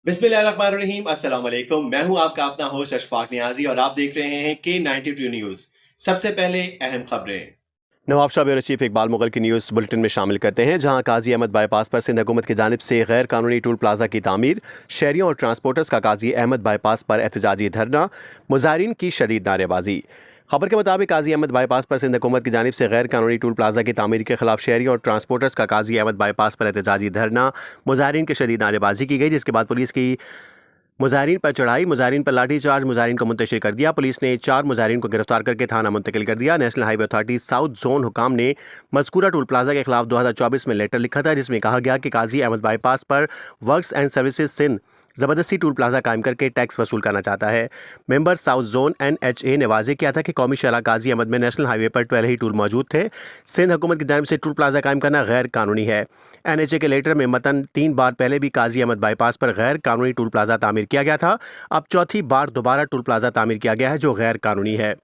बिस्मिल्लाहिर्रहमानिर्रहीम अस्सलाम वालेकुम। मैं हूं आपका अपना होस्ट अशफाक नियाजी और आप देख रहे हैं K92 न्यूज़। सबसे पहले अहम खबरें। नवाब शाह ब्यूरो चीफ इकबाल मुगल की न्यूज़ बुलेटिन में शामिल करते हैं, जहां काजी अहमद बाईपास पर सिंध हुकूमत की जानिब से गैर कानूनी टूल प्लाजा की तामीर, शहरियों और ट्रांसपोर्टर्स का काजी अहमद बाईपास पर एहतजाजी धरना, मुजाहिरीन की शदीद नारेबाजी। खबर के मुताबिक काजी अहमद बाईपास पर सिंध हुकूमत की जानिब से गैर कानूनी टूल प्लाजा की तामीर के खिलाफ शहरियों और ट्रांसपोर्टर्स का काजी अहमद बाईपास पर एहतजाजी धरना, मुजाहिरीन की शदीद नारेबाजी की गई, जिसके बाद पुलिस की मुजाहिरीन पर चढ़ाई, मुजाहिरीन पर लाठीचार्ज, मुजाहिरीन को मुंतशिर कर दिया। पुलिस ने 4 मुजाहिरीन को गिरफ्तार करके थाना मुंतकिल कर दिया। National highway authority south zone हुकाम ने मज़कूरा टोल प्लाजा के खिलाफ 2024 में लेटर लिखा था, जिसमें कहा गया कि काजी अहमद बाईपास पर वर्क्स एंड सर्विसेज सिंध ज़बरदस्ती टूल प्लाजा कायम करके टैक्स वसूल करना चाहता है। मेंबर साउथ जोन NHA ने वाजे किया था कि कौमी शहरा काजी अहमद में नेशनल हाईवे पर 12 ही टूल मौजूद थे। सिंध हुकूमत की जानिब से टूल प्लाजा कायम करना गैर कानूनी है। NHA के लेटर में मतन 3 बार पहले भी काजी अहमद बाईपास पर गैर कानूनी टूल प्लाजा तामीर किया गया था। अब चौथी बार दोबारा टूल प्लाजा तामीर किया गया है, जो गैर कानूनी है।